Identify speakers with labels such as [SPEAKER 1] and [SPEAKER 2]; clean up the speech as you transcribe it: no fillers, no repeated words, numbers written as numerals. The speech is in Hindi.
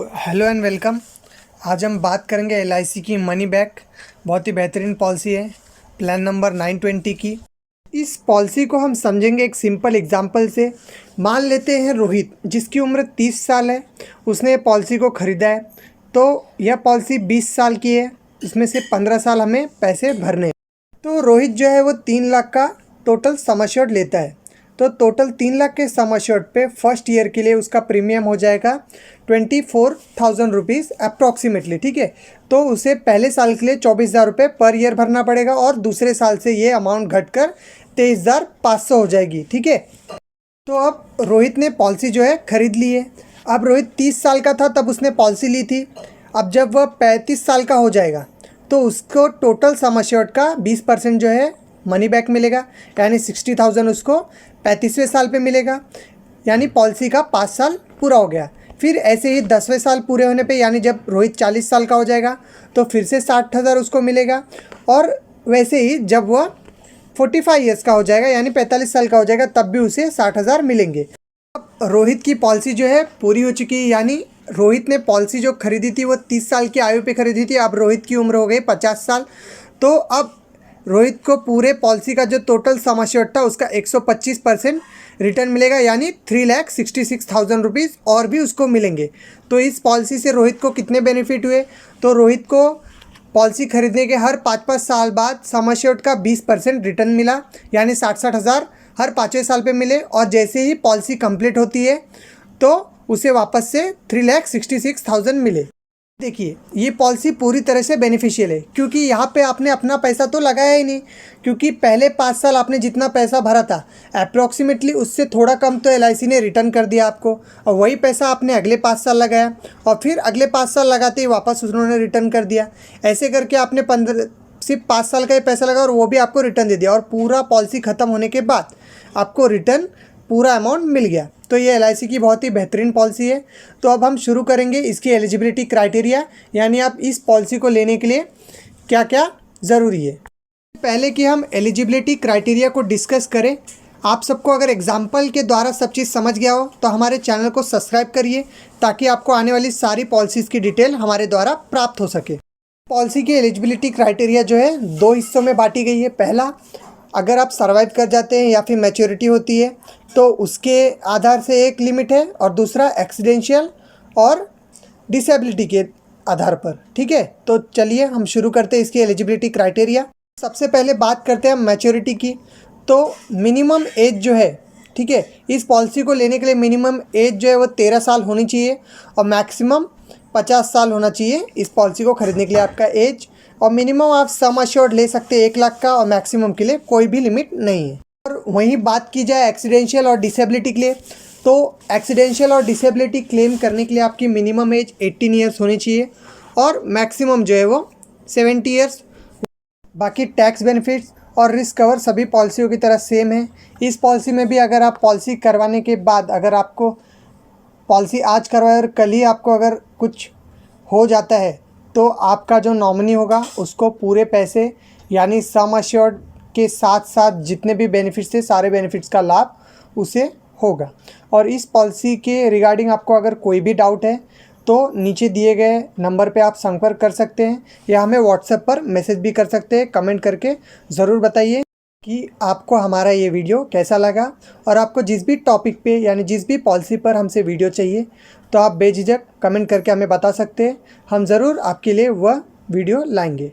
[SPEAKER 1] Hello and welcome. आज हम बात करेंगे एलआईसी की मनी बैक। बहुत ही बेहतरीन पॉलिसी है, प्लान नंबर 920 की। इस पॉलिसी को हम समझेंगे एक सिंपल एग्जांपल से। मान लेते हैं रोहित, जिसकी उम्र 30 साल है, उसने ये पॉलिसी को ख़रीदा है। तो यह पॉलिसी 20 साल की है, इसमें से 15 साल हमें पैसे भरने हैं। तो रोहित जो है वो 3 लाख का टोटल सम एश्योर्ड लेता है। तो टोटल 3 लाख के सम एश्योर्ड पे फर्स्ट ईयर के लिए उसका प्रीमियम हो जाएगा 24,000 रुपीज़ अप्रॉक्सीमेटली। ठीक है, तो उसे पहले साल के लिए 24,000 रुपये पर ईयर भरना पड़ेगा और दूसरे साल से ये अमाउंट घटकर 23,500 हो जाएगी। ठीक है, तो अब रोहित ने पॉलिसी जो है ख़रीद ली है। अब रोहित 30 साल का था तब उसने पॉलिसी ली थी। अब जब वह 35 साल का हो जाएगा तो उसको टोटल सम एश्योर्ड का 20% जो है मनी बैक मिलेगा, यानी 60,000 उसको 35वें साल पे मिलेगा। यानी पॉलिसी का 5 साल पूरा हो गया। फिर ऐसे ही 10वें साल पूरे होने पे, यानी जब रोहित 40 साल का हो जाएगा तो फिर से 60,000 उसको मिलेगा। और वैसे ही जब वह 45 ईयर्स का हो जाएगा, यानी 45 साल का हो जाएगा, तब भी उसे 60,000 मिलेंगे। अब रोहित की पॉलिसी जो है पूरी हो चुकी है, यानी रोहित ने पॉलिसी जो खरीदी थी वो 30 साल की आयु पे खरीदी थी। अब रोहित की उम्र हो गई 50 साल। तो अब रोहित को पूरे पॉलिसी का जो टोटल सम एश्योर्ड था उसका 125% रिटर्न मिलेगा, यानी 3,66,000 रुपीज़ और भी उसको मिलेंगे। तो इस पॉलिसी से रोहित को कितने बेनिफिट हुए? तो रोहित को पॉलिसी खरीदने के हर 5-5 साल बाद सम एश्योर्ड का 20% रिटर्न मिला, यानी 60,000 हर 5वें साल पे मिले। और जैसे ही पॉलिसी कंप्लीट होती है तो उसे वापस से 3,66,000 मिले। देखिए, ये पॉलिसी पूरी तरह से बेनिफिशियल है, क्योंकि यहाँ पे आपने अपना पैसा तो लगाया ही नहीं, क्योंकि पहले 5 साल आपने जितना पैसा भरा था अप्रॉक्सीमेटली उससे थोड़ा कम तो एलआईसी ने रिटर्न कर दिया आपको, और वही पैसा आपने अगले 5 साल लगाया और फिर अगले 5 साल लगाते ही वापस उन्होंने रिटर्न कर दिया। ऐसे करके आपने सिर्फ 5 साल का ही पैसा लगा और वो भी आपको रिटर्न दे दिया, और पूरा पॉलिसी ख़त्म होने के बाद आपको रिटर्न पूरा अमाउंट मिल गया। तो ये एलआईसी की बहुत ही बेहतरीन पॉलिसी है। तो अब हम शुरू करेंगे इसकी एलिजिबिलिटी क्राइटेरिया, यानी आप इस पॉलिसी को लेने के लिए क्या क्या ज़रूरी है। पहले कि हम एलिजिबिलिटी क्राइटेरिया को डिस्कस करें, आप सबको अगर एग्जाम्पल के द्वारा सब चीज़ समझ गया हो तो हमारे चैनल को सब्सक्राइब करिए, ताकि आपको आने वाली सारी पॉलिसीज़ की डिटेल हमारे द्वारा प्राप्त हो सके। पॉलिसी की एलिजिबिलिटी क्राइटेरिया जो है 2 हिस्सों में बांटी गई है। पहला, अगर आप सर्वाइव कर जाते हैं या फिर मैच्योरिटी होती है तो उसके आधार से एक लिमिट है, और दूसरा एक्सीडेंशियल और डिसेबिलिटी के आधार पर। ठीक है, तो चलिए हम शुरू करते हैं इसकी एलिजिबिलिटी क्राइटेरिया। सबसे पहले बात करते हैं हम मैच्योरिटी की। तो मिनिमम एज जो है, ठीक है, इस पॉलिसी को लेने के लिए मिनिमम एज जो है वो 13 साल होनी चाहिए और मैक्सिमम 50 साल होना चाहिए इस पॉलिसी को ख़रीदने के लिए आपका एज। और मिनिमम आप सम एश्योर्ड ले सकते हैं 1 लाख का, और मैक्सिमम के लिए कोई भी लिमिट नहीं है। और वहीं बात की जाए एक्सीडेंशियल और डिसेबिलिटी के लिए, तो एक्सीडेंशियल और डिसेबिलिटी क्लेम करने के लिए आपकी मिनिमम एज 18 ईयर्स होनी चाहिए और मैक्सिमम जो है वो 70 ईयर्स। बाकी टैक्स बेनिफिट्स और रिस्क कवर सभी पॉलिसियों की तरह सेम है। इस पॉलिसी में भी अगर आप पॉलिसी करवाने के बाद, अगर आपको पॉलिसी आज करवाए और कल ही आपको अगर कुछ हो जाता है, तो आपका जो नॉमिनी होगा उसको पूरे पैसे, यानी सम एश्योर्ड के साथ साथ जितने भी बेनिफिट्स थे सारे बेनिफिट्स का लाभ उसे होगा। और इस पॉलिसी के रिगार्डिंग आपको अगर कोई भी डाउट है तो नीचे दिए गए नंबर पे आप संपर्क कर सकते हैं, या हमें व्हाट्सएप पर मैसेज भी कर सकते हैं। कमेंट करके ज़रूर बताइए कि आपको हमारा ये वीडियो कैसा लगा, और आपको जिस भी टॉपिक पे यानी जिस भी पॉलिसी पर हमसे वीडियो चाहिए तो आप बेझिझक कमेंट करके हमें बता सकते हैं। हम ज़रूर आपके लिए वह वीडियो लाएंगे।